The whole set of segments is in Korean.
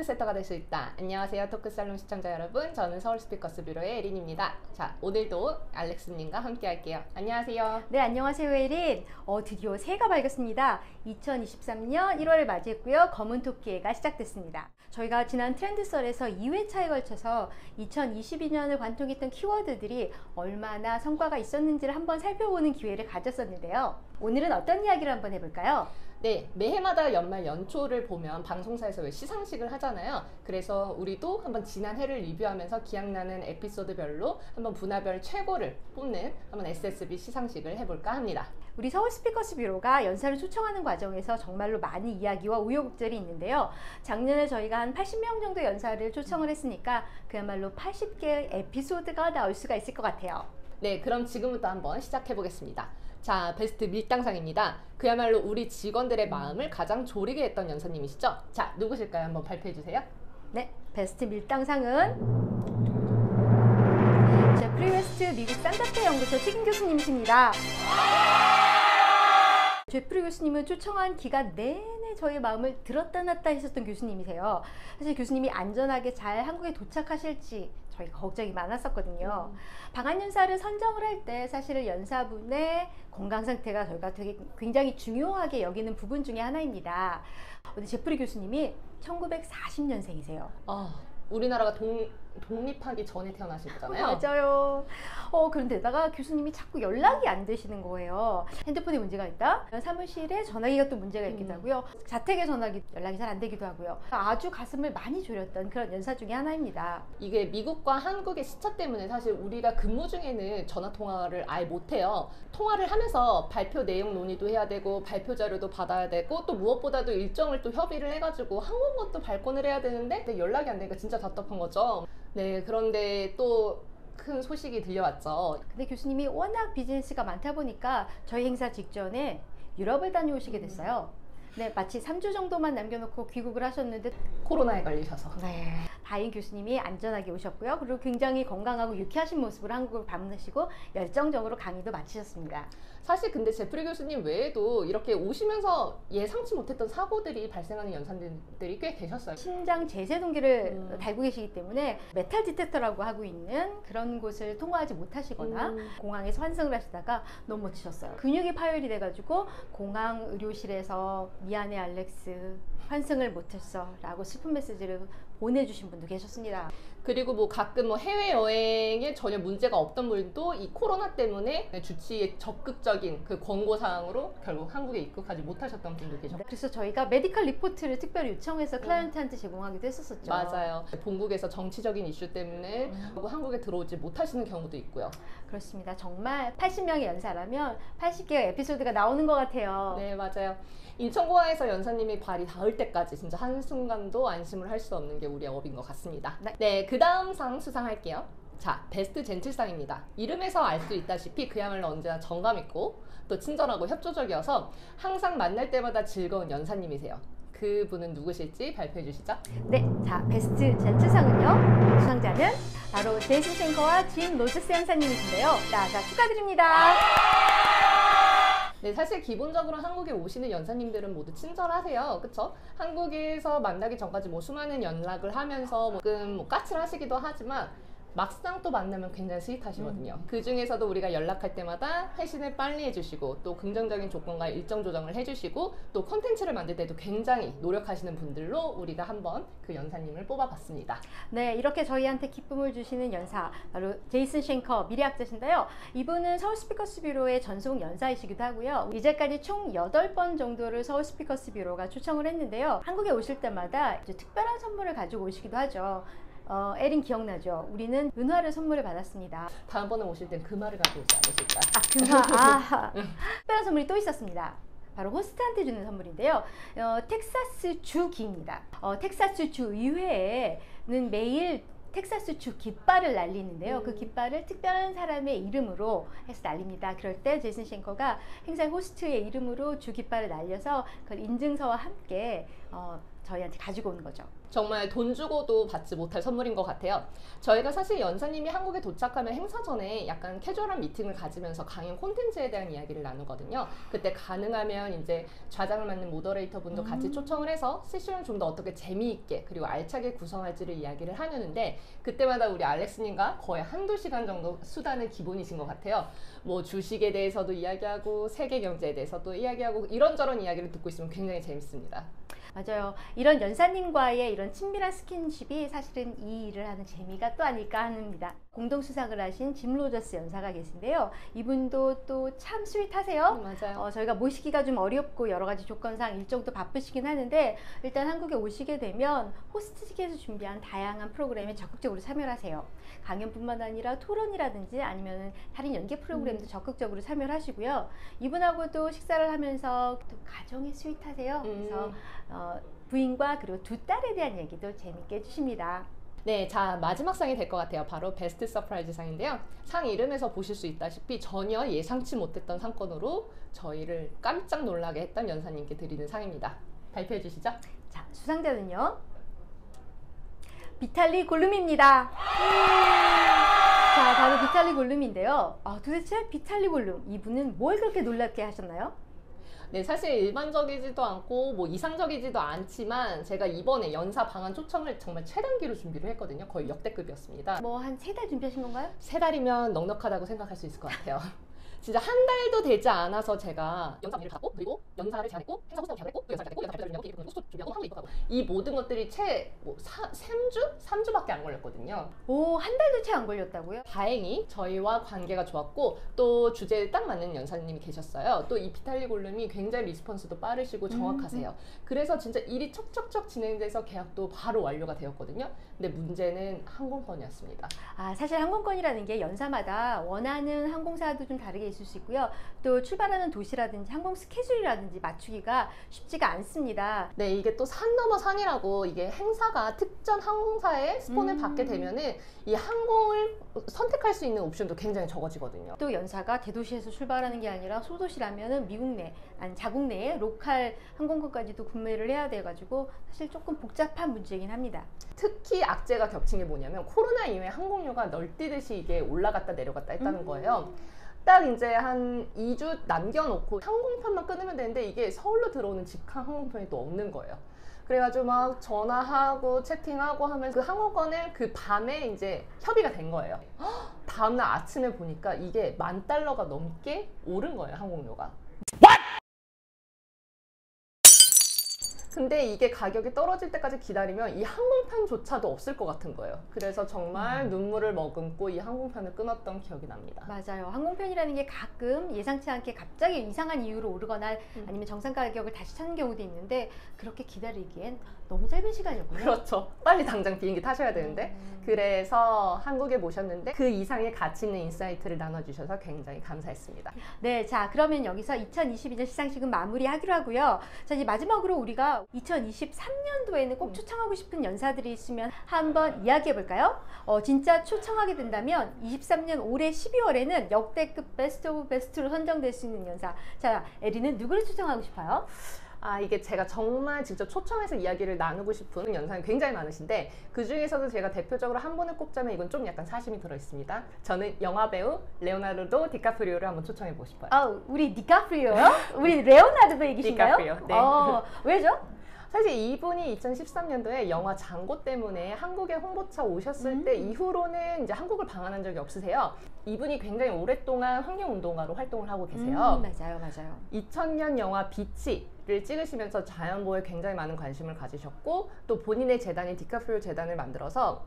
트렌드세터가 될 수 있다. 안녕하세요 토크살롱 시청자 여러분, 저는 서울스피커스 뷰로의 에린입니다. 자, 오늘도 알렉스님과 함께 할게요. 안녕하세요. 네, 안녕하세요 에린. 드디어 새해가 밝았습니다. 2023년 1월을 맞이했고요. 검은 토끼해가 시작됐습니다. 저희가 지난 트렌드썰에서 2회차에 걸쳐서 2022년을 관통했던 키워드들이 얼마나 성과가 있었는지를 한번 살펴보는 기회를 가졌었는데요. 오늘은 어떤 이야기를 한번 해볼까요? 네, 매해마다 연말 연초를 보면 방송사에서 왜 시상식을 하잖아요. 그래서 우리도 한번 지난 해를 리뷰하면서 기억나는 에피소드별로 한번 분야별 최고를 뽑는 한번 SSB 시상식을 해볼까 합니다. 우리 서울스피커스 뷰로가 연사를 초청하는 과정에서 정말로 많은 이야기와 우여곡절이 있는데요. 작년에 저희가 한 80명 정도 연사를 초청을 했으니까 그야말로 80개의 에피소드가 나올 수가 있을 것 같아요. 네, 그럼 지금부터 한번 시작해 보겠습니다. 자, 베스트 밀당상입니다. 그야말로 우리 직원들의 마음을 가장 졸이게 했던 연사님이시죠? 자, 누구실까요? 한번 발표해 주세요. 네, 베스트 밀당상은 제프리 웨스트 미국 산타페 연구소 책임 교수님이십니다. 제프리 교수님은 초청한 기간 내내 저희 마음을 들었다 놨다 했었던 교수님이세요. 사실 교수님이 안전하게 잘 한국에 도착하실지 저희가 걱정이 많았었거든요. 방한연사를 선정을 할 때 사실은 연사분의 건강 상태가 저희가 되게 굉장히 중요하게 여기는 부분 중에 하나입니다. 근데 제프리 교수님이 1940년생이세요. 우리나라가 독립하기 전에 태어나신 거잖아요. 맞아요. 그런데다가 교수님이 자꾸 연락이 안 되시는 거예요. 핸드폰에 문제가 있다? 사무실에 전화기가 또 문제가 있기도 하고요. 자택에 전화기 연락이 잘 안 되기도 하고요. 아주 가슴을 많이 졸였던 그런 연사 중에 하나입니다. 이게 미국과 한국의 시차 때문에 사실 우리가 근무 중에는 전화 통화를 아예 못해요. 통화를 하면서 발표 내용 논의도 해야 되고 발표 자료도 받아야 되고 또 무엇보다도 일정을 또 협의를 해가지고 항공권도 발권을 해야 되는데 연락이 안 되니까 진짜 답답한 거죠. 네, 그런데 또 큰 소식이 들려왔죠. 근데 교수님이 워낙 비즈니스가 많다 보니까 저희 행사 직전에 유럽을 다녀오시게 됐어요. 네, 마치 3주 정도만 남겨놓고 귀국을 하셨는데 코로나에 걸리셔서. 네, 다행 교수님이 안전하게 오셨고요. 그리고 굉장히 건강하고 유쾌하신 모습으로 한국을 방문하시고 열정적으로 강의도 마치셨습니다. 사실 근데 제프리 교수님 외에도 이렇게 오시면서 예상치 못했던 사고들이 발생하는 연사님들이 꽤 계셨어요. 심장 제세 동기를 달고 계시기 때문에 메탈 디텍터라고 하고 있는 그런 곳을 통과하지 못하시거나 공항에서 환승을 하시다가 넘어지셨어요. 근육이 파열이 돼가지고 공항 의료실에서 미안해 알렉스, 환승을 못했어 라고 슬픈 메시지를 보내주신 분도 계셨습니다. 그리고 뭐 가끔 해외여행에 전혀 문제가 없던 분도 이 코로나 때문에 주치의 적극적인 그 권고사항으로 결국 한국에 입국하지 못하셨던 분도 계셨고. 그래서 저희가 메디컬 리포트를 특별히 요청해서 클라이언트한테 제공하기도 했었었죠. 맞아요. 본국에서 정치적인 이슈 때문에 한국에 들어오지 못하시는 경우도 있고요. 그렇습니다. 정말 80명의 연사라면 80개의 에피소드가 나오는 것 같아요. 네, 맞아요. 인천공항에서 연사님이 발이 닿을 때까지 진짜 한순간도 안심을 할 수 없는 게 우리의 업인 것 같습니다. 네, 그 다음 상 수상할게요. 자, 베스트 젠틀상입니다. 이름에서 알 수 있다시피 그야말로 언제나 정감 있고 또 친절하고 협조적이어서 항상 만날 때마다 즐거운 연사님이세요. 그분은 누구실지 발표해 주시죠. 네, 자, 베스트 젠틀상은요, 수상자는 바로 제이슨 쉔커와 짐 로저스 연사님이신데요. 자, 축하드립니다. 네, 사실 기본적으로 한국에 오시는 연사님들은 모두 친절하세요. 그쵸? 한국에서 만나기 전까지 수많은 연락을 하면서 가끔 까칠을 하시기도 하지만 막상 또 만나면 굉장히 스윗하시거든요. 그 중에서도 우리가 연락할 때마다 회신을 빨리 해주시고 또 긍정적인 조건과 일정 조정을 해주시고 또 콘텐츠를 만들 때도 굉장히 노력하시는 분들로 우리가 한번 그 연사님을 뽑아봤습니다. 네, 이렇게 저희한테 기쁨을 주시는 연사 바로 제이슨 쉔커 미래학자신데요. 이분은 서울스피커스 뷰로의 전속 연사이시기도 하고요. 이제까지 총 8번 정도를 서울스피커스 뷰로가 초청을 했는데요. 한국에 오실 때마다 이제 특별한 선물을 가지고 오시기도 하죠. 에린 기억나죠? 우리는 은화를 선물을 받았습니다. 다음번에 오실 땐 금화를 가져오지 않으실까? 금화. 특별한 선물이 또 있었습니다. 바로 호스트한테 주는 선물인데요. 텍사스 주기입니다. 텍사스 주 의회에는 매일 텍사스 주 깃발을 날리는데요. 그 깃발을 특별한 사람의 이름으로 해서 날립니다. 그럴 때 제이슨 쉔커가 행사 호스트의 이름으로 주 깃발을 날려서 그걸 인증서와 함께 저희한테 가지고 오는 거죠. 정말 돈 주고도 받지 못할 선물인 것 같아요. 저희가 사실 연사님이 한국에 도착하면 행사 전에 약간 캐주얼한 미팅을 가지면서 강연 콘텐츠에 대한 이야기를 나누거든요. 그때 가능하면 이제 좌장을 맡는 모더레이터 분도 같이 초청을 해서 세션을 좀 더 어떻게 재미있게 그리고 알차게 구성할지를 이야기를 하려는데, 그때마다 우리 알렉스님과 거의 한두 시간 정도 수다는 기본이신 것 같아요. 뭐 주식에 대해서도 이야기하고 세계 경제에 대해서도 이야기하고 이런저런 이야기를 듣고 있으면 굉장히 재밌습니다. 맞아요. 이런 연사님과의 이런 친밀한 스킨십이 사실은 이 일을 하는 재미가 또 아닐까 합니다. 공동 수상을 하신 짐 로저스 연사가 계신데요. 이분도 또 참 스윗하세요. 맞아요. 저희가 모시기가 좀 어렵고 여러 가지 조건상 일정도 바쁘시긴 하는데, 일단 한국에 오시게 되면 호스트직에서 준비한 다양한 프로그램에 적극적으로 참여를 하세요. 강연뿐만 아니라 토론이라든지 아니면 다른 연계 프로그램도 적극적으로 참여를 하시고요. 이분하고도 식사를 하면서 또 가정이 스윗하세요. 그래서 부인과 그리고 두 딸에 대한 얘기도 재밌게 해주십니다. 네, 자 마지막 상이 될 것 같아요. 바로 베스트 서프라이즈 상인데요. 상 이름에서 보실 수 있다시피 전혀 예상치 못했던 상권으로 저희를 깜짝 놀라게 했던 연사님께 드리는 상입니다. 발표해 주시죠. 자, 수상자는요, 비탈리 골룸입니다. 자, 바로 비탈리 골룸인데요. 도대체 비탈리 골룸, 이분은 뭘 그렇게 놀랍게 하셨나요? 네, 사실 일반적이지도 않고 뭐 이상적이지도 않지만 제가 이번에 연사 방한 초청을 정말 최단기로 준비를 했거든요. 거의 역대급이었습니다. 뭐 한 3달 준비하신 건가요? 3달이면 넉넉하다고 생각할 수 있을 것 같아요. 진짜 한 달도 되지 않아서 제가 연사 일을 갖고, 그리고 연사를 제안했고, 행사 호스팅을 제안했고, 또 연사를 제안했고, 연사 발표를 준비하고, 호스트 준비하고, 한국에 입국하고, 이 모든 것들이 채 3주밖에 안 걸렸거든요. 오, 한 달도 채 안 걸렸다고요? 다행히 저희와 관계가 좋았고 또 주제에 딱 맞는 연사님이 계셨어요. 또 이 비탈리 골룸이 굉장히 리스폰스도 빠르시고 정확하세요. 그래서 진짜 일이 척척척 진행돼서 계약도 바로 완료가 되었거든요. 근데 문제는 항공권이었습니다. 사실 항공권이라는 게 연사마다 원하는 항공사도 좀 다르게 있을 수 있고요. 또 출발하는 도시라든지 항공 스케줄이라든지 맞추기가 쉽지가 않습니다. 네, 이게 또 산 넘어 산이라고, 이게 행사가 특정 항공사의 스폰을 받게 되면은 이 항공을 선택할 수 있는 옵션도 굉장히 적어지거든요. 또 연사가 대도시에서 출발하는 게 아니라 소도시라면은 미국 내, 아니 자국 내에 로컬 항공권까지도 구매를 해야 돼가지고 사실 조금 복잡한 문제이긴 합니다. 특히 악재가 겹친 게 뭐냐면 코로나 이후에 항공료가 널뛰듯이 이게 올라갔다 내려갔다 했다는 거예요. 딱 이제 한 2주 남겨놓고 항공편만 끊으면 되는데 이게 서울로 들어오는 직항 항공편이 또 없는 거예요. 그래가지고 막 전화하고 채팅하고 하면 그 항공권을 그 밤에 이제 협의가 된 거예요. 다음날 아침에 보니까 이게 $10,000가 넘게 오른 거예요, 항공료가. 근데 이게 가격이 떨어질 때까지 기다리면 이 항공편조차도 없을 것 같은 거예요. 그래서 정말 눈물을 머금고 이 항공편을 끊었던 기억이 납니다. 맞아요. 항공편이라는 게 가끔 예상치 않게 갑자기 이상한 이유로 오르거나 아니면 정상 가격을 다시 찾는 경우도 있는데, 그렇게 기다리기엔 너무 짧은 시간이었군요. 그렇죠. 빨리 당장 비행기 타셔야 되는데. 그래서 한국에 모셨는데 그 이상의 가치 있는 인사이트를 나눠주셔서 굉장히 감사했습니다. 네, 자 그러면 여기서 2022년 시상식은 마무리하기로 하고요. 자, 이제 마지막으로 우리가 2023년도에는 꼭 초청하고 싶은 연사들이 있으면 한번 이야기해 볼까요? 진짜 초청하게 된다면 23년 올해 12월에는 역대급 베스트 오브 베스트로 선정될 수 있는 연사. 자, 에리는 누구를 초청하고 싶어요? 이게 제가 정말 직접 초청해서 이야기를 나누고 싶은 연상이 굉장히 많으신데, 그 중에서도 제가 대표적으로 한 분을 꼽자면 이건 좀 약간 사심이 들어있습니다. 저는 영화배우 레오나르도 디카프리오를 한번 초청해보고 싶어요. 우리 디카프리오요? 우리 레오나르도 얘기신가요? 디카프리오, 네. 왜죠? 사실 이분이 2013년도에 영화 장고 때문에 한국에 홍보차 오셨을 때 이후로는 이제 한국을 방한한 적이 없으세요. 이분이 굉장히 오랫동안 환경운동가로 활동을 하고 계세요. 맞아요. 2000년 영화 비치를 찍으시면서 자연보호에 굉장히 많은 관심을 가지셨고, 또 본인의 재단인 디카프리오 재단을 만들어서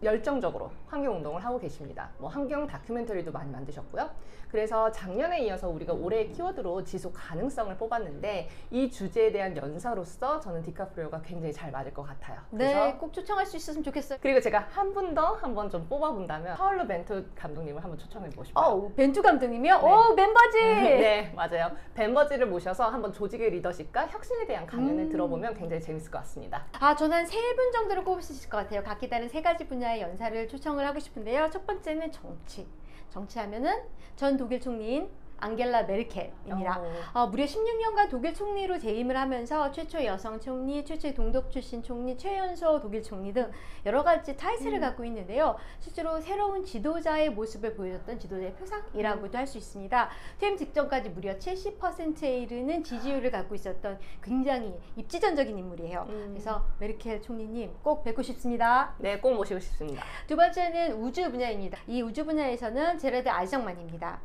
열정적으로 환경운동을 하고 계십니다. 뭐 환경 다큐멘터리도 많이 만드셨고요. 그래서 작년에 이어서 우리가 올해의 키워드로 지속 가능성을 뽑았는데, 이 주제에 대한 연사로서 저는 디카프리오가 굉장히 잘 맞을 것 같아요. 네, 꼭 초청할 수 있었으면 좋겠어요. 그리고 제가 한 분 더 한번 좀 뽑아본다면 파울로 벤투 감독님을 한번 초청해보고 싶어요. 벤투 감독님이요? 네. 멤버지! 네, 맞아요. 벤버지를 모셔서 한번 조직의 리더십과 혁신에 대한 강연을 들어보면 굉장히 재밌을 것 같습니다. 저는 한 3분 정도를 꼽을 수 있을 것 같아요. 각기 다른 3가지 분야의 연사를 초청을 하고 싶은데요. 첫 번째는 정치. 정치하면은 전 독일 총리인 앙겔라 메르켈입니다. 무려 16년간 독일 총리로 재임을 하면서 최초 여성 총리, 최초의 동독 출신 총리, 최연소 독일 총리 등 여러 가지 타이틀을 갖고 있는데요. 실제로 새로운 지도자의 모습을 보여줬던 지도자의 표상이라고도 할 수 있습니다. 퇴임 직전까지 무려 70%에 이르는 지지율을 갖고 있었던 굉장히 입지전적인 인물이에요. 그래서 메르켈 총리님 꼭 뵙고 싶습니다. 네, 꼭 모시고 싶습니다. 두 번째는 우주 분야입니다. 이 우주 분야에서는 제라드 아이작만입니다.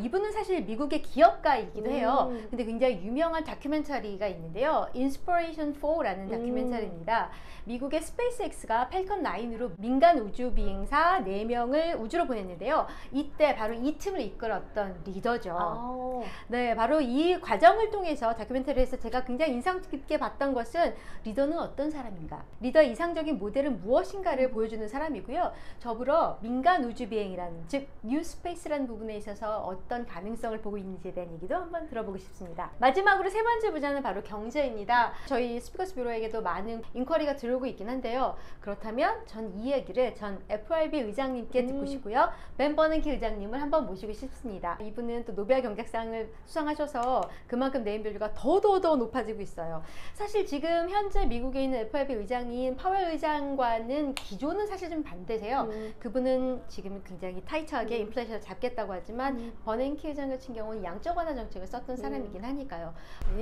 이분은 사실 미국의 기업가이기도 해요. 근데 굉장히 유명한 다큐멘터리가 있는데요. Inspiration 4라는 다큐멘터리입니다. 미국의 스페이스X가 팰컨 9으로 민간 우주 비행사 4명을 우주로 보냈는데요. 이때 바로 이 틈을 이끌었던 리더죠. 네, 바로 이 과정을 통해서 다큐멘터리에서 제가 굉장히 인상 깊게 봤던 것은 리더는 어떤 사람인가, 리더의 이상적인 모델은 무엇인가를 보여주는 사람이고요. 더불어 민간 우주 비행이라는, 즉 뉴스페이스라는 부분에 있어서 어떤 가능성을 보고 있는지에 대한 얘기도 한번 들어보고 싶습니다. 마지막으로 세 번째 부자는 바로 경제입니다. 저희 스피커스 뷰로에게도 많은 인쿼리가 들어오고 있긴 한데요. 그렇다면 전 이 얘기를 전 FRB 의장님께 듣고 싶고요. 벤 버냉키 의장님을 한번 모시고 싶습니다. 이분은 또 노벨 경제상을 수상하셔서 그만큼 네임밸류가 더 높아지고 있어요. 사실 지금 현재 미국에 있는 FRB 의장인 파웰 의장과는 기조는 사실 좀 반대세요. 그분은 지금 굉장히 타이트하게 인플레이션을 잡겠다고 하지만 버냉키 의장 같은 경우는 양적 완화 정책을 썼던 사람이긴 하니까요.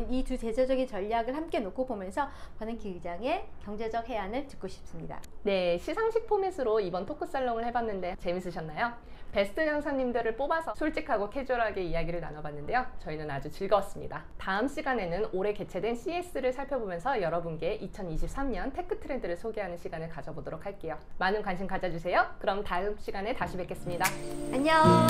이 두 대체적인 전략을 함께 놓고 보면서 버냉키 의장의 경제적 해안을 듣고 싶습니다. 네, 시상식 포맷으로 이번 토크 살롱을 해봤는데 재밌으셨나요? 베스트 강사님들을 뽑아서 솔직하고 캐주얼하게 이야기를 나눠봤는데요. 저희는 아주 즐거웠습니다. 다음 시간에는 올해 개최된 CES를 살펴보면서 여러분께 2023년 테크 트렌드를 소개하는 시간을 가져보도록 할게요. 많은 관심 가져주세요. 그럼 다음 시간에 다시 뵙겠습니다. 안녕.